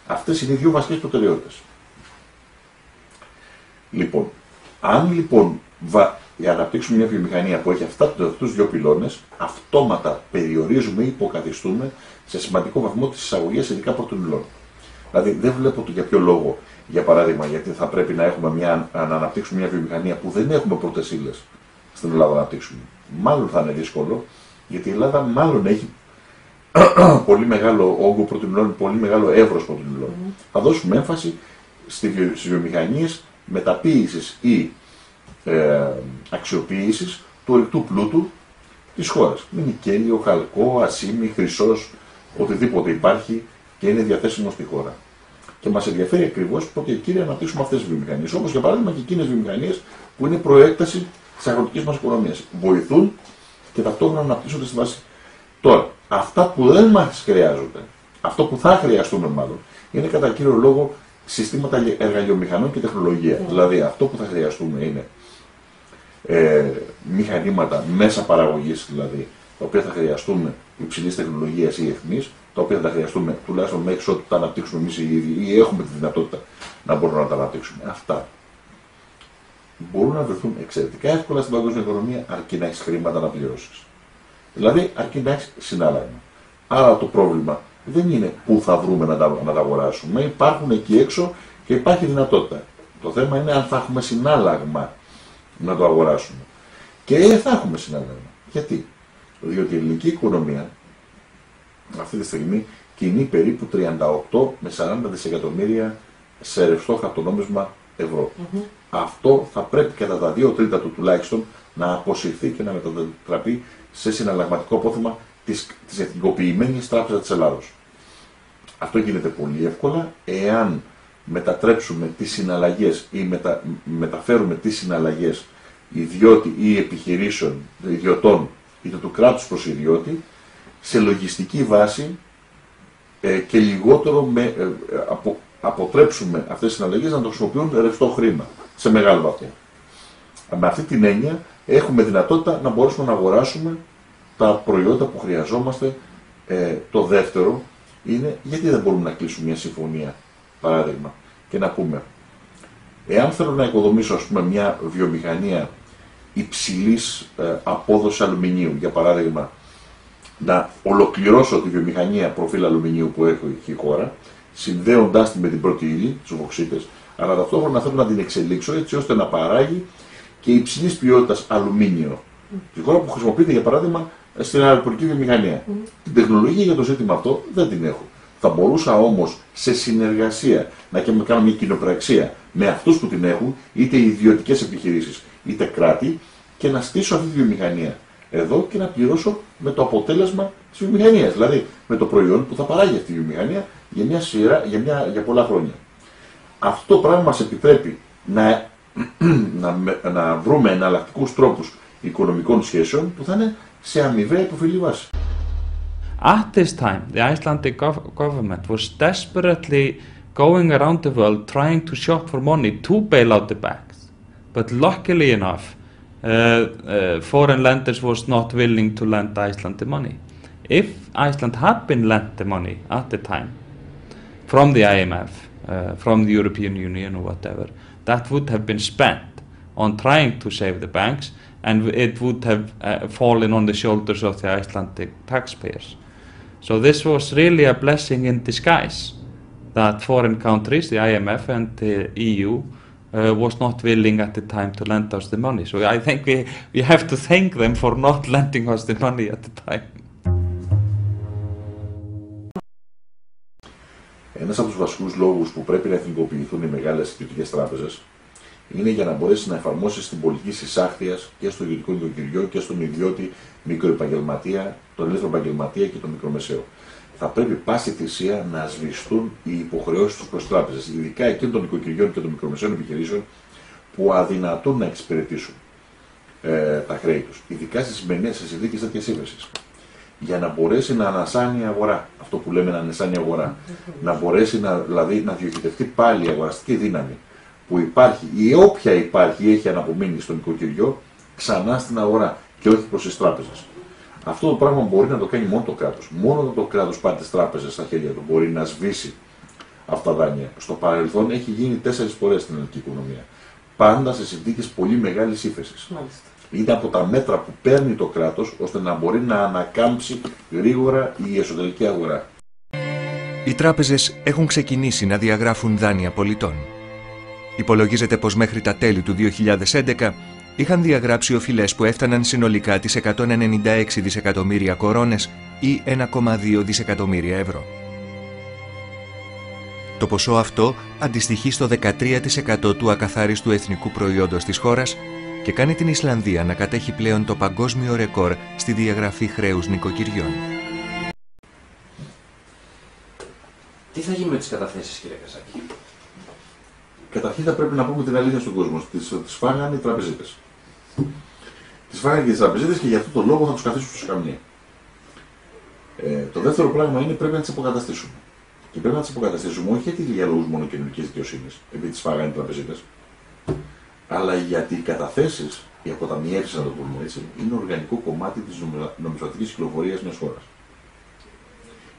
Αυτές είναι οι δύο βασικές προτεραιότητες. Λοιπόν, αν λοιπόν αναπτύξουμε μια βιομηχανία που έχει αυτούς τους δύο πυλώνες, αυτόματα περιορίζουμε ή υποκαθιστούμε σε σημαντικό βαθμό τις εισαγωγές ειδικά πρώτων υλών. Δηλαδή, δεν βλέπω για ποιο λόγο, για παράδειγμα, γιατί θα πρέπει να αναπτύξουμε μια βιομηχανία που δεν έχουμε πρώτες ύλες στην Ελλάδα να αναπτύξουμε. Μάλλον θα είναι δύσκολο, γιατί η Ελλάδα μάλλον έχει πολύ μεγάλο όγκο πρώτων υλών, πολύ μεγάλο εύρος πρώτων υλών. Θα δώσουμε έμφαση στις βιομηχανίες μεταποίησης ή αξιοποίησης του ορυκτού πλούτου της χώρας. Με νικέλιο, χαλκό, ασήμι, χρυσός, οτιδήποτε υπάρχει και είναι διαθέσιμο στη χώρα. Και μας ενδιαφέρει ακριβώς πρώτα και κύρια να αναπτύξουμε αυτές τις βιομηχανίες. Όπως για παράδειγμα και εκείνες βιομηχανίες που είναι προέκταση της αγροτικής μας οικονομίας. Βοηθούν και ταυτόχρονα αναπτύσσονται στη βάση. Τώρα, αυτά που δεν μας χρειάζονται, αυτό που θα χρειαστούμε μάλλον, είναι κατά κύριο λόγο συστήματα εργαλειομηχανών και τεχνολογία. Δηλαδή, αυτό που θα χρειαστούμε είναι μηχανήματα μέσα παραγωγής, δηλαδή, τα οποία θα χρειαστούμε υψηλής τεχνολογίας ή εχμής, τα οποία θα τα χρειαστούμε τουλάχιστον μέχρι ότου τα αναπτύξουμε εμείς οι ίδιοι ή έχουμε τη δυνατότητα να μπορούμε να τα αναπτύξουμε. Αυτά μπορούν να βρεθούν εξαιρετικά εύκολα στην παγκόσμια οικονομία, αρκεί να έχεις χρήματα να πληρώσεις. Δηλαδή, αρκεί να έχεις συνάλλαγμα. Άρα το πρόβλημα δεν είναι πού θα βρούμε να τα αγοράσουμε. Υπάρχουν εκεί έξω και υπάρχει δυνατότητα. Το θέμα είναι αν θα έχουμε συνάλλαγμα να το αγοράσουμε. Και θα έχουμε συνάλλαγμα. Γιατί? Διότι η ελληνική οικονομία αυτή τη στιγμή κινεί περίπου 38 με 40 δισεκατομμύρια σε ρευστό χαρτονόμισμα ευρώ. Αυτό θα πρέπει κατά τα 2 τρίτα του τουλάχιστον να αποσυρθεί και να μετατραπεί σε συναλλαγματικό απόθεμα της εθνικοποιημένης τράπεζας της Ελλάδος. Αυτό γίνεται πολύ εύκολα εάν μετατρέψουμε τις συναλλαγές ή μεταφέρουμε τις συναλλαγές ιδιώτη ή επιχειρήσεων, ιδιωτών είτε του κράτους προς ιδιώτη σε λογιστική βάση και λιγότερο αποτρέψουμε αυτές τις συναλλαγές να το χρησιμοποιούν ρευστό χρήμα σε μεγάλο βαθμό. Με αυτή την έννοια έχουμε δυνατότητα να μπορέσουμε να αγοράσουμε τα προϊόντα που χρειαζόμαστε. Το δεύτερο είναι γιατί δεν μπορούμε να κλείσουμε μια συμφωνία, παράδειγμα, και να πούμε εάν θέλω να οικοδομήσω μια βιομηχανία υψηλής απόδοσης αλουμινίου, για παράδειγμα, να ολοκληρώσω τη βιομηχανία προφίλ αλουμινίου που έχει η χώρα, συνδέοντάς τη με την πρώτη ύλη, τους βωξίτες, αλλά ταυτόχρονα θέλω να την εξελίξω έτσι ώστε να παράγει και υψηλής ποιότητας αλουμίνιο. Τη χώρα που χρησιμοποιείται, για παράδειγμα, στην αεροπορική βιομηχανία. Την τεχνολογία για το ζήτημα αυτό δεν την έχω. Θα μπορούσα όμως σε συνεργασία να κάνω μια κοινοπραξία με αυτούς που την έχουν, είτε ιδιωτικές επιχειρήσεις είτε κράτη, και να στήσω αυτή τη βιομηχανία εδώ και να πληρώσω με το αποτέλεσμα της βιομηχανίας. Δηλαδή με το προϊόν που θα παράγει αυτή η βιομηχανία για μια σειρά, για πολλά χρόνια. Αυτό το πράγμα μας επιτρέπει να βρούμε εναλλακτικούς τρόπους οικονομικών σχέσεων που θα είναι σε αμοιβαία υποφιλή βάση. At this time, the Icelandic government was desperately going around the world trying to shop for money to bail out the banks. But luckily enough, foreign lenders was not willing to lend Iceland the money. If Iceland had been lent the money at the time from the IMF, from the European Union or whatever, that would have been spent on trying to save the banks, and it would have fallen on the shoulders of the Icelandic taxpayers. So this was really a blessing in disguise that foreign countries, the IMF and the EU, was not willing at the time to lend us the money. So I think we have to thank them for not lending us the money at the time. Ένας από τους βασικούς λόγους που πρέπει να εθνικοποιηθούν οι μεγάλες ιδιωτικές τράπεζες είναι για να μπορέσει να εφαρμόσει την πολιτική εισάχθειας και στο ιδιωτικό νοικοκυριό και στον ιδιώτη μικροεπαγγελματία, τον ελεύθερο επαγγελματία και τον μικρομεσαίο. Θα πρέπει πάση θυσία να σβηστούν οι υποχρεώσεις τους προς τράπεζες, ειδικά εκείνων των νοικοκυριών και των μικρομεσαίων επιχειρήσεων που αδυνατούν να εξυπηρετήσουν τα χρέη τους, ειδικά στις συνθήκες τέτοιας ύφεσης. Για να μπορέσει να ανασάνει η αγορά, αυτό που λέμε να ανασάνει η αγορά, να μπορέσει δηλαδή να διοχετευτεί πάλι η αγοραστική δύναμη που υπάρχει ή όποια υπάρχει ή έχει αναπομείνει στο νοικοκυριό ξανά στην αγορά και όχι προς τις τράπεζες. Αυτό το πράγμα μπορεί να το κάνει μόνο το κράτος. Μόνο όταν το κράτος πάρει τις τράπεζες στα χέρια του μπορεί να σβήσει αυτά τα δάνεια. Στο παρελθόν έχει γίνει 4 φορές στην ελληνική οικονομία. Πάντα σε συνθήκες πολύ μεγάλης ύφεσης. Είναι από τα μέτρα που παίρνει το κράτος ώστε να μπορεί να ανακάμψει γρήγορα η εσωτερική αγορά. Οι τράπεζες έχουν ξεκινήσει να διαγράφουν δάνεια πολιτών. Υπολογίζεται πως μέχρι τα τέλη του 2011 είχαν διαγράψει οφειλές που έφταναν συνολικά τις 196 δισεκατομμύρια κορώνες ή 1,2 δισεκατομμύρια ευρώ. Το ποσό αυτό αντιστοιχεί στο 13% του ακαθάριστου εθνικού προϊόντος της χώρας και κάνει την Ισλανδία να κατέχει πλέον το παγκόσμιο ρεκόρ στη διαγραφή χρέους νοικοκυριών. Τι θα γίνει με τις καταθέσεις, κύριε Καζάκη? Καταρχήν θα πρέπει να πούμε την αλήθεια στον κόσμο. Τις φάγανε οι τραπεζίτες. Τις φάγανε και τις τραπεζίτες και για αυτό τον λόγο θα τους καθίσουν στο σκαμνί. Το δεύτερο πράγμα είναι πρέπει να τις αποκαταστήσουμε. Και πρέπει να τις αποκαταστήσουμε όχι γιατί για λόγους μόνο κοινωνικής δικαιοσύνης, επειδή τις φάγανε οι τραπεζίτες, αλλά γιατί οι καταθέσεις, οι αποταμιεύσεις, να το πούμε έτσι, είναι οργανικό κομμάτι της νομισματικής κυκλοφορίας μιας χώρας.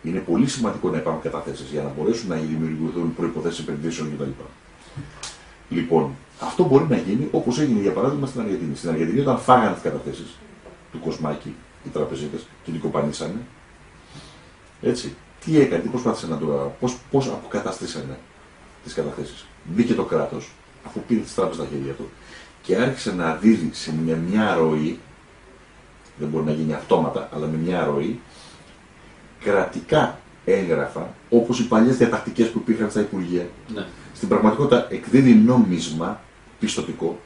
Είναι πολύ σημαντικό να υπάρχουν καταθέσεις για να μπορέσουν να δημιουργηθούν προϋποθέσεις επενδύσεων κτλ. Λοιπόν, αυτό μπορεί να γίνει όπως έγινε για παράδειγμα στην Αργεντινή. Στην Αργεντινή, όταν φάγανε τις καταθέσεις του Κοσμάκη, οι τραπεζίτες, και την κοπανίσανε, έτσι, τι έκανε, τι προσπάθησαν να το. Πώς αποκαταστήσανε τις καταθέσεις. Μπήκε το κράτος, αφού πήρε τις τράπεζες στα χέρια του, και άρχισε να δίδει σε μια ροή, δεν μπορεί να γίνει αυτόματα, αλλά με μια ροή, κρατικά έγγραφα, όπως οι παλιές διατακτικές που υπήρχαν στα Υπουργεία. Ναι. Στην πραγματικότητα εκδίδει νόμισμα πιστωτικό,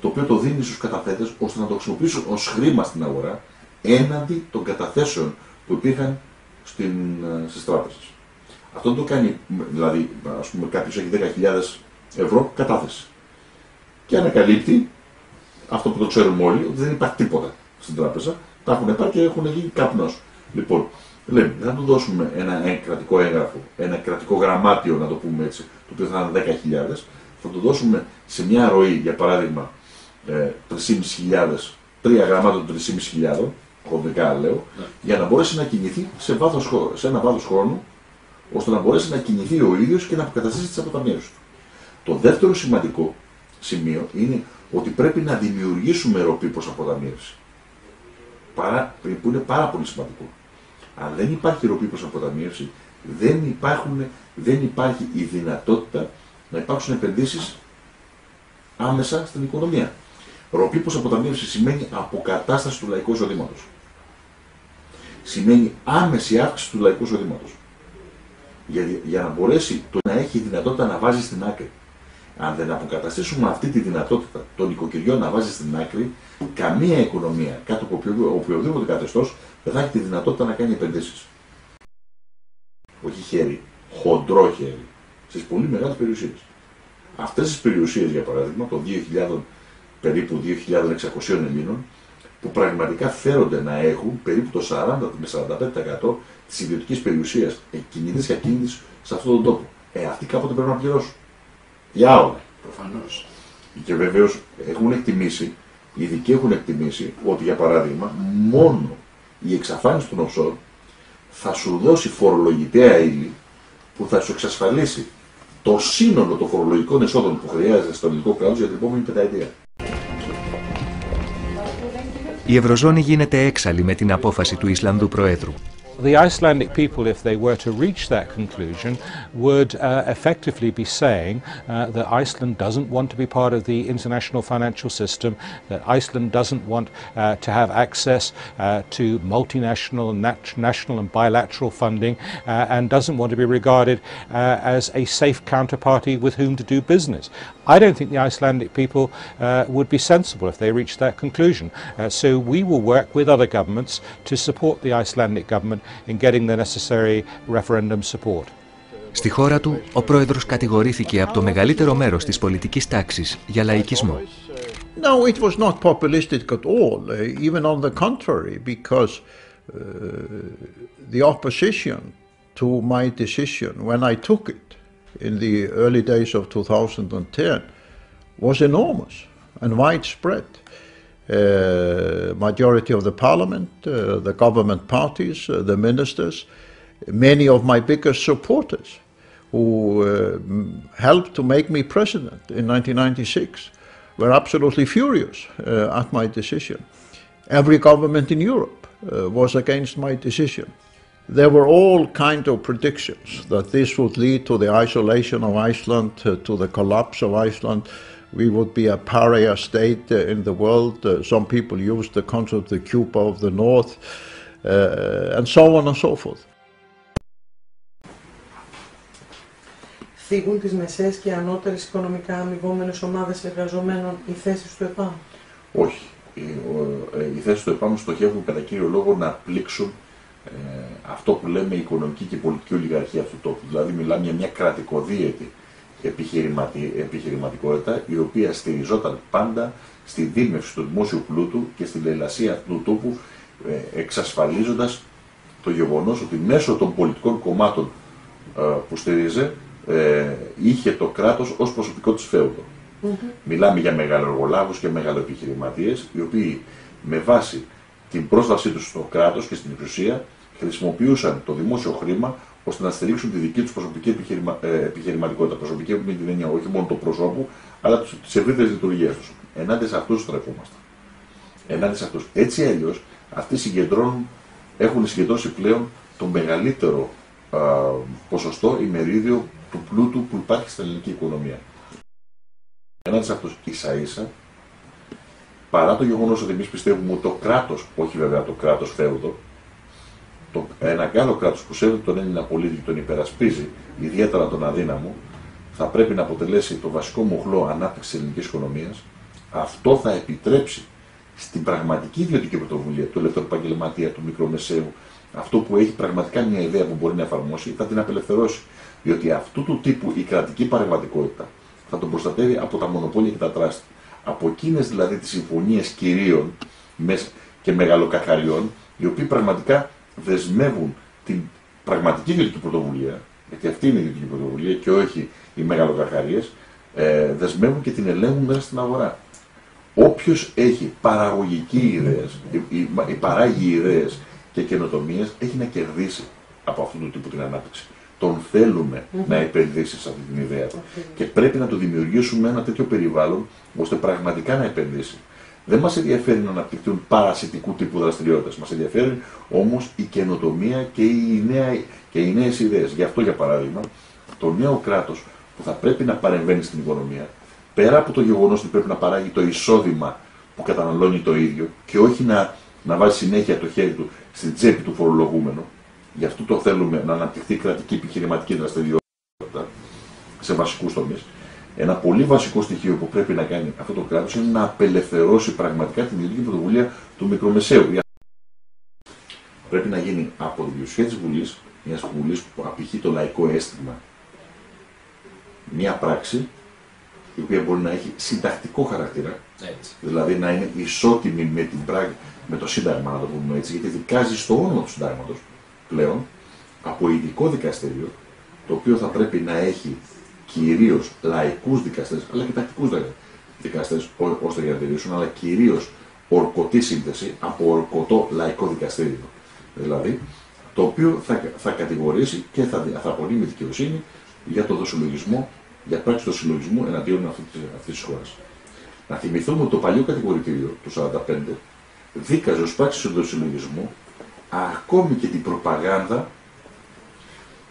το οποίο το δίνει στους καταθέτες ώστε να το χρησιμοποιήσουν ως χρήμα στην αγορά έναντι των καταθέσεων που υπήρχαν στις τράπεζες. Αυτό το κάνει, δηλαδή, ας πούμε, κάποιος έχει 10.000 ευρώ κατάθεση και ανακαλύπτει αυτό που το ξέρουμε όλοι, ότι δεν υπάρχει τίποτα στην τράπεζα, τα έχουν πάρει και έχουν γίνει καπνός. Λοιπόν, λέμε, θα του δώσουμε ένα κρατικό έγγραφο, ένα κρατικό γραμμάτιο, να το πούμε έτσι, το οποίο θα είναι 10.000, θα το δώσουμε σε μια ροή, για παράδειγμα, 3.500, 3 γραμμάτων 3.500, κωδικά λέω, για να μπορέσει να κινηθεί σε ένα βάθος χρόνου, ώστε να μπορέσει να κινηθεί ο ίδιος και να αποκαταστήσει τις αποταμιεύσεις του. Το δεύτερο σημαντικό σημείο είναι ότι πρέπει να δημιουργήσουμε ροπή προς αποταμίευση. Που είναι πάρα πολύ σημαντικό. Αν δεν υπάρχει ροπή προς αποταμίευση, δεν υπάρχει η δυνατότητα να υπάρξουν επενδύσεις άμεσα στην οικονομία. Ροπή προς αποταμίευση σημαίνει αποκατάσταση του λαϊκού εισοδήματος. Σημαίνει άμεση αύξηση του λαϊκού εισοδήματος. Για να μπορέσει να έχει δυνατότητα να βάζει στην άκρη. Αν δεν αποκαταστήσουμε αυτή τη δυνατότητα των οικοκυριών να βάζει στην άκρη, καμία οικονομία κάτω από οποιοδήποτε καθεστώς δεν θα έχει τη δυνατότητα να κάνει επενδύσεις. Όχι χέρι, χοντρό χέρι, στις πολύ μεγάλες περιουσίες. Αυτές τις περιουσίες, για παράδειγμα, των 2.000, περίπου 2.600 Ελλήνων, που πραγματικά φέρονται να έχουν περίπου το 40 με 45% της ιδιωτικής περιουσίας, κινητής και ακίνητης, σε αυτόν τον τόπο. Αυτοί κάποτε πρέπει να πληρώσουν. Για όλα. Προφανώς. Και βεβαίως έχουν εκτιμήσει, οι ειδικοί έχουν εκτιμήσει ότι, για παράδειγμα, μόνο η εξαφάνιση των offshore θα σου δώσει φορολογητέα ύλη που θα σου εξασφαλίσει το σύνολο των φορολογικών εσόδων που χρειάζεται στο ελληνικό κράτος για την επόμενη πενταετία. Η Ευρωζώνη γίνεται έξαλλη με την απόφαση του Ισλανδού Προέδρου. The Icelandic people, if they were to reach that conclusion, would effectively be saying that Iceland doesn't want to be part of the international financial system, that Iceland doesn't want to have access to multinational, national and bilateral funding, and doesn't want to be regarded as a safe counterparty with whom to do business. I don't think the Icelandic people would be sensible if they reached that conclusion. So we will work with other governments to support the Icelandic government in getting the necessary referendum support. Στη χώρα του, ο πρόεδρος κατηγορήθηκε από το μεγαλύτερο μέρος της πολιτικής τάξης για λαϊκισμό. No, it was not populistic at all, even on the contrary, because the opposition to my decision when I took it in the early days of 2010 was enormous and widespread. Majority of the parliament, the government parties, the ministers, many of my biggest supporters who helped to make me president in 1996, were absolutely furious at my decision. Every government in Europe was against my decision. There were all kinds of predictions that this would lead to the isolation of Iceland, to the collapse of Iceland. We would be a pariah state in the world. Some people used the concept of the Cuba of the North, and so on and so forth. Θίγουν τις μεσαίες και ανώτερες οικονομικά αμοιβόμενες ομάδες εργαζομένων οι θέσεις του ΕΠΑΜ? Όχι. Οι θέσεις του ΕΠΑΜ στοχεύουν κατά κύριο λόγο να πλήξουν αυτό που λέμε οικονομική και πολιτική ολιγαρχία αυτού του τόπου. Δηλαδή μιλάμε για μια κρατικοδίαιτη επιχειρηματικότητα, η οποία στηριζόταν πάντα στη δίμευση του δημόσιου πλούτου και στη λαιλασία αυτού του τόπου, εξασφαλίζοντας το γεγονός ότι μέσω των πολιτικών κομμάτων που στηρίζε είχε το κράτος ως προσωπικό της φέουδο. Μιλάμε για μεγαλοεργολάβους και μεγαλοεπιχειρηματίες, οι οποίοι με βάση την πρόσβασή τους στο κράτος και στην εξουσία χρησιμοποιούσαν το δημόσιο χρήμα ώστε να στηρίξουν τη δική τους προσωπική επιχειρηματικότητα. Προσωπική με την έννοια όχι μόνο του προσώπου, αλλά τις ευρύτερες λειτουργίες τους. Ενάντια σε αυτούς στρεφόμαστε. Ενάντια σε αυτούς. Έτσι αλλιώς, αυτοί έχουν συγκεντρώσει πλέον το μεγαλύτερο ποσοστό ή μερίδιο του πλούτου που υπάρχει στην ελληνική οικονομία. Ενάντια σε αυτούς, ίσα-ίσα, παρά το γεγονός ότι εμείς πιστεύουμε ότι το κράτος, όχι βέβαια το κράτος φέουδο, ένα άλλο κράτος που σέβεται τον Έλληνα πολίτη και τον υπερασπίζει, ιδιαίτερα τον αδύναμο, θα πρέπει να αποτελέσει το βασικό μοχλό ανάπτυξης της ελληνικής οικονομίας. Αυτό θα επιτρέψει στην πραγματική ιδιωτική πρωτοβουλία του ελεύθερου επαγγελματία, του μικρομεσαίου, αυτό που έχει πραγματικά μια ιδέα που μπορεί να εφαρμόσει, θα την απελευθερώσει. Διότι αυτού του τύπου η κρατική παρεμβατικότητα θα τον προστατεύει από τα μονοπόλια και τα τράστη. Από εκείνες δηλαδή τις συμφωνίες κυρίων και μεγαλοκαχαριών, οι οποίοι πραγματικά δεσμεύουν την πραγματική ιδιωτική πρωτοβουλία, γιατί αυτή είναι η ιδιωτική πρωτοβουλία και όχι οι μεγαλοκαχαρίες, δεσμεύουν και την ελέγχουν μέσα στην αγορά. Όποιος έχει παραγωγική ιδέες, οι παράγει ιδέες και καινοτομίες, έχει να κερδίσει από αυτού του τύπου την ανάπτυξη. Τον θέλουμε να επενδύσει σε αυτή την ιδέα και πρέπει να του δημιουργήσουμε ένα τέτοιο περιβάλλον ώστε πραγματικά να επενδύσει. Δεν μας ενδιαφέρει να αναπτυχθούν παρασιτικού τύπου δραστηριότητες. Μας ενδιαφέρει όμως η καινοτομία και οι νέες ιδέες. Γι' αυτό, για παράδειγμα, το νέο κράτος που θα πρέπει να παρεμβαίνει στην οικονομία, πέρα από το γεγονός ότι πρέπει να παράγει το εισόδημα που καταναλώνει το ίδιο και όχι να βάζει συνέχεια το χέρι του στην τσέπη του φορολογούμενου, γι' αυτό το θέλουμε να αναπτυχθεί η κρατική επιχειρηματική δραστηριότητα σε βασικούς τομείς. Ένα πολύ βασικό στοιχείο που πρέπει να κάνει αυτό το κράτος είναι να απελευθερώσει πραγματικά την ιδιωτική πρωτοβουλία του μικρομεσαίου. Πρέπει να γίνει από την πλειοψηφία της Βουλής, μιας Βουλής που απηχεί το λαϊκό αίσθημα, μια πράξη η οποία μπορεί να έχει συντακτικό χαρακτήρα, δηλαδή να είναι ισότιμη με το Σύνταγμα, να το πούμε έτσι, γιατί δικάζει στο όνομα του Συντάγματος πλέον από ειδικό δικαστήριο, το οποίο θα πρέπει να έχει κυρίως λαϊκούς δικαστές, αλλά και τακτικούς δικαστές ώστε να διατηρήσουν, αλλά κυρίως ορκωτή σύνθεση από ορκωτό λαϊκό δικαστήριο. Δηλαδή, το οποίο θα κατηγορήσει και θα απονείμει δικαιοσύνη για το δοσυλλογισμό, για πράξη του συλλογισμού εναντίον αυτής της χώρας. Να θυμηθούμε ότι το παλιό κατηγορητήριο του 1945 δίκαζε ως πράξη του δοσυλλογισμού ακόμη και την προπαγάνδα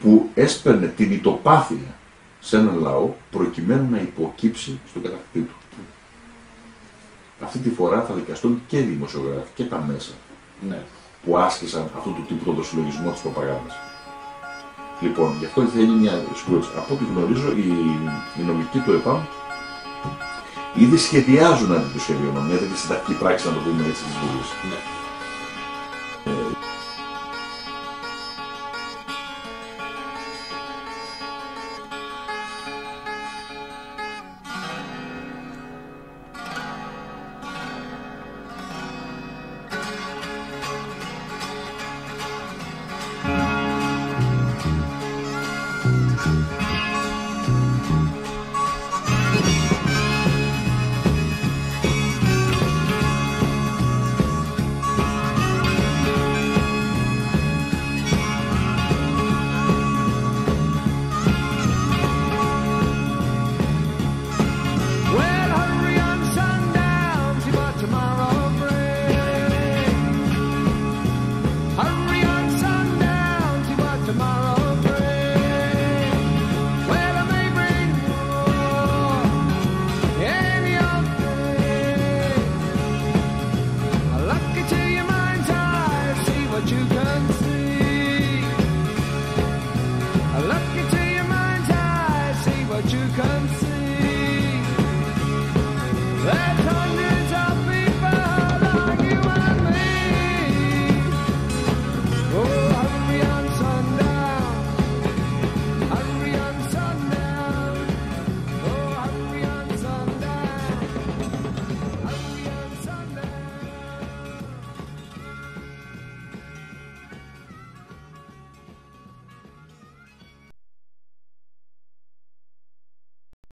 που έσπαιρνε την ητοπάθεια σε έναν λαό προκειμένου να υποκύψει στον κατακτητή του. Αυτή τη φορά θα δικαστούν και οι δημοσιογράφοι και τα μέσα που άσκησαν αυτού του τύπου τον δοσυλλογισμό της προπαγάνδας. Λοιπόν, γι' αυτό θέλει μια συγκρότηση. Από ό,τι γνωρίζω, οι νομικοί του ΕΠΑΜ ήδη σχεδιάζουν αντί του σχεδίου μια τέτοια συντακτική πράξη, να το πούμε έτσι, της Βουλής. canción.